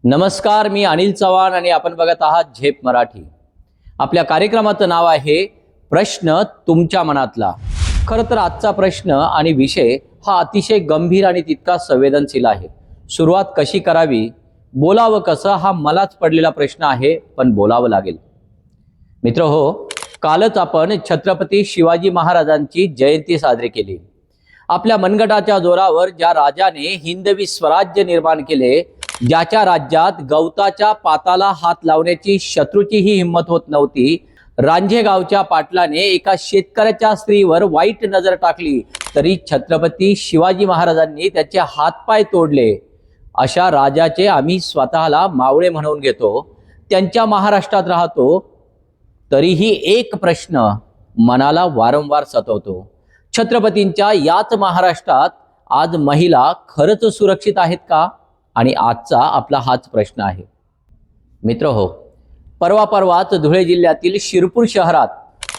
नमस्कार, मी अनिल चव्हाण आणि आपण बघत आहात झेप मराठी। आपल्या कार्यक्रमाचं नाव आहे प्रश्न तुमच्या मनातला। खरं तर आजचा प्रश्न आणि विषय हा अतिशय गंभीर आणि तितका संवेदनशील आहे। सुरुवात कशी करावी, बोलावं कसं, हा मलाच पडलेला प्रश्न आहे, पण बोलावं लागेल। मित्र हो, कालच आपण छत्रपती शिवाजी महाराजांची जयंती साजरी केली। आपल्या मनगटाच्या जोरावर ज्या राजाने हिंदवी स्वराज्य निर्माण केले, ज्याच्या राज्यात गवताच्या पाताला हात लावण्याची शत्रूचीही हिंमत होत नव्हती, रांझेगावच्या पाटलाने एका शेतकऱ्याच्या स्त्रीवर वाईट नजर टाकली तरी छत्रपती शिवाजी महाराजांनी त्याचे हातपाय तोडले, अशा राजाचे आम्ही स्वतःला मावळे म्हणून घेतो, त्यांच्या महाराष्ट्रात राहतो, तरीही एक प्रश्न मनाला वारंवार सतवतो। छत्रपतींच्या याच महाराष्ट्रात आज महिला खरंच सुरक्षित आहेत का? आणि आजचा आपला हाच प्रश्न आहे। मित्र हो, परवाच धुळे जिल्ह्यातील शिरपूर शहरात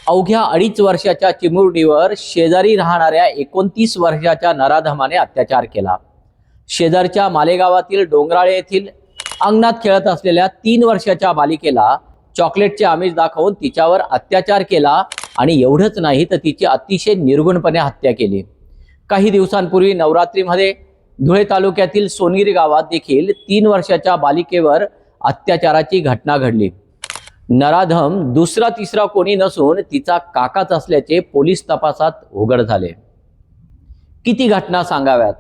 अवघ्या 2.5 वर्षाच्या चिमुरडीवर शेजारी राहणाऱ्या 29 वर्षाच्या नराधमाने अत्याचार केला। शेजारच्या मालेगावातील डोंगराळे येथील अंगणात खेळत असलेल्या 3 वर्षाच्या बालिकेला चॉकलेटचे आमिष दाखवून तिच्यावर अत्याचार केला आणि एवढंच नाही तर तिची अतिशय निर्गुणपणे हत्या केली। काही दिवसांपूर्वी नवरात्रीमध्ये धुळे तालुक्यातील सोनगिरी गावात देखील 3 वर्षाच्या बालिकेवर अत्याचाराची घटना घडली। नराधम दुसरा तिसरा कोणी नसून तिचा काकाच असल्याचे पोलीस तपासात उघड झाले। किती घटना सांगाव्यात,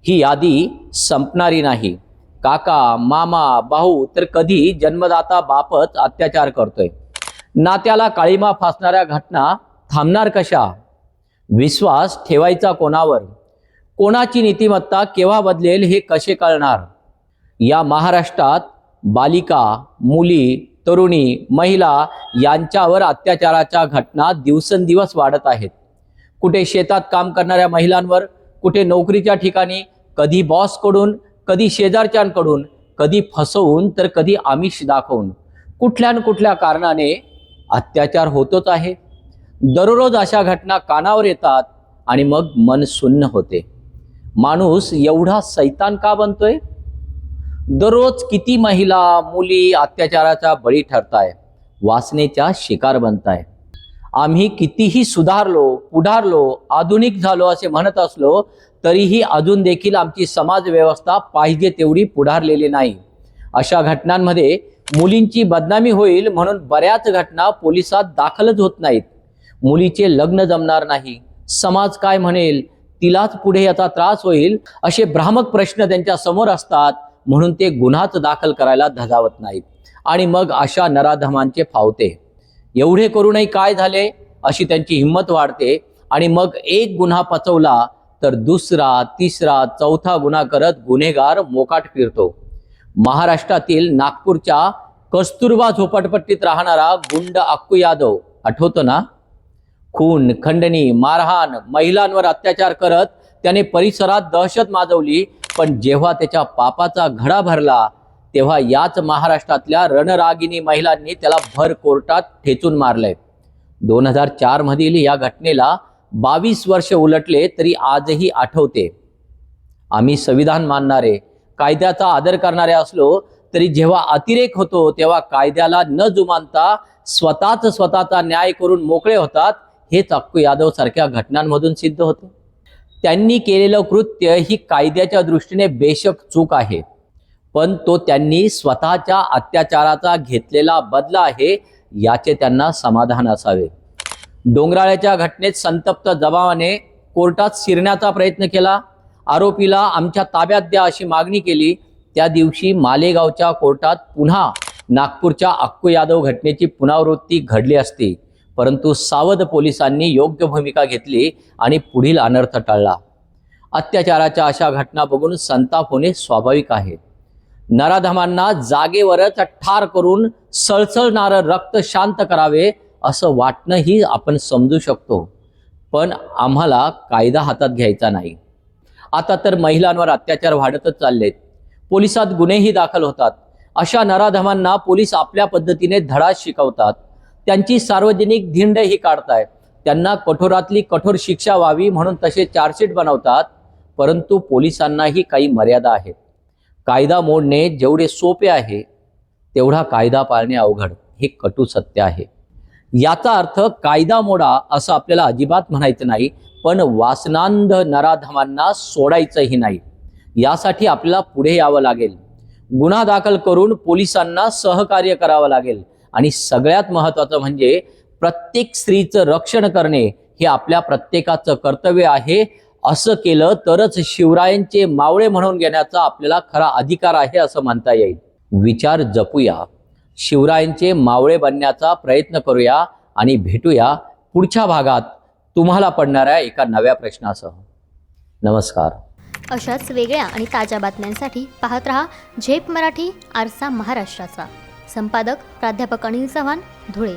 ही यादी संपणारी नाही। काका, मामा, भाऊ तर कधी जन्मदाता बापच अत्याचार करतोय। नात्याला काळीमा फासणाऱ्या घटना थांबणार कशा? विश्वास ठेवायचा कोणावर? कोणाची नीतिमत्ता केव्हा बदलेल हे कसे कळणार? या महाराष्ट्रात बालिका, मुली, तरुणी, महिला यांच्यावर अत्याचाराच्या घटना दिवसेंदिवस वाढत आहेत। कुठे शेतात काम करणाऱ्या महिलांवर, कुठे नोकरीच्या ठिकाणी, कधी बॉसकडून, कधी शेजारच्यांकडून, कधी फसवून तर कधी आमिष दाखवून, कुठल्या कारणाने अत्याचार होतच आहे। दररोज अशा घटना कानावर येतात आणि मग मन सुन्न होते। माणूस एवढा सैतान का बनतोय? दररोज किती महिला, मुली अत्याचाराचा बळी ठरताय, वासनेच्या शिकार बनताय। आम्ही कितीही सुधारलो, पुढारलो, आधुनिक झालो असे म्हणत असलो तरीही अजून देखील आमची समाज व्यवस्था पाहिजे तेवढी पुढारलेली नाही। अशा घटनांमध्ये मुलींची बदनामी होईल म्हणून बऱ्याच घटना पोलिसात दाखलच होत नाहीत। मुलीचे लग्न जमणार नाही, समाज काय म्हणेल, तिलाच पुढे याचा त्रास होईल, असे भ्रामक प्रश्न त्यांच्या समोर असतात म्हणून ते गुन्हाच दाखल करायला धजावत नाहीत। आणि मग अशा नराधमांचे फावते। एवढे करूनही काय झाले अशी त्यांची हिंमत वाढते आणि मग एक गुन्हा पचवला तर दुसरा, तिसरा, चौथा गुन्हा करत गुन्हेगार मोकाट फिरतो। महाराष्ट्रातील नागपूरच्या कस्तुरबा झोपडपट्टीत राहणारा गुंड अक्कू यादव आठवतो ना? खून, खंडणी, मारहाण, महिलांवर अत्याचार करत त्याने परिसरात दहशत माजवली। पण जेव्हा त्याच्या पापाचा घडा भरला तेव्हा याच महाराष्ट्रातल्या रणरागिणी महिलांनी त्याला भर कोर्टात ठेचून मारले। 2004 मधील या घटनेला 22 वर्ष उलटले तरी आजही आठवते। आम्ही संविधान मानणारे, कायद्याचा आदर करणारे असलो तरी जेव्हा अतिरेक होतो तेव्हा कायद्याला न जुमानता स्वतःचा न्याय करून मोकळे होतात, हेच अक्कू यादव सारख्या घटनांमधून सिद्ध होते। त्यांनी केलेलं कृत्य ही कायद्याच्या दृष्टीने बेशक चूक आहे, पण तो त्यांनी स्वतःच्या अत्याचाराचा घेतलेला बदला आहे याचे त्यांना समाधान असावे। डोंगराळ्याच्या घटनेत संतप्त जमावाने कोर्टात शिरण्याचा प्रयत्न केला, आरोपीला आमच्या ताब्यात द्या अशी मागणी केली। त्या दिवशी मालेगावच्या कोर्टात पुन्हा नागपूरच्या अक्कू यादव घटनेची पुनरावृत्ती घडली असती, परंतु सावध पोलिसांनी योग्य भूमिका घेतली आणि पुढील अनर्थ टळला। अत्याचाराच्या अशा घटना बघून संताप होणे स्वाभाविक आहे। नराधमांना जागेवरच ठार करून सळसळणारं रक्त शांत करावे असं वाटणंही आपण समजू शकतो, पण आम्हाला कायदा हातात घ्यायचा नाही। आता तर महिलांवर अत्याचार वाढतच चाललेत, पोलिसात गुन्हेही दाखल होतात। अशा नराधमांना पोलीस आपल्या पद्धतीने धडा शिकवतात, त्यांची सार्वजनिक धिंडही काढतायत, त्यांना कठोरातली कठोर शिक्षा व्हावी म्हणून तसे चार्जशीट बनवतात, परंतु पोलिसांनाही काही मर्यादा आहेत। कायदा मोडणे जेवढे सोपे आहे तेवढा कायदा पाळणे अवघड, हे कटू सत्य आहे. याचा अर्थ कायदा मोडा असं आपल्याला अजिबात म्हणायचं नाही, पण वासनांध नराधमांना सोडायचंही नाही. यासाठी आपल्याला पुढे यावं लागेल, गुन्हा दाखल करून पोलिसांना सहकार्य करावं लागेल आणि सगळ्यात महत्त्वाचं म्हणजे प्रत्येक स्त्रीचं रक्षण करणे हे आपल्या प्रत्येकाचं कर्तव्य आहे. असं केलं तरच शिवरायांचे मावळे म्हणून घेण्याचा आपल्याला खरा अधिकार आहे असं म्हणता येईल. विचार जपूया, शिवरायांचे मावळे बनण्याचा प्रयत्न करूया आणि भेटूया पुढच्या भागात तुम्हाला पडणाऱ्या एका नव्या प्रश्नासह. नमस्कार. अशाच वेगळ्या आणि ताज्या बातम्यांसाठी पाहत रहा झेप मराठी, आरसा महाराष्ट्राचा. संपादक प्राध्यापक अनिल चव्हाण, धुळे.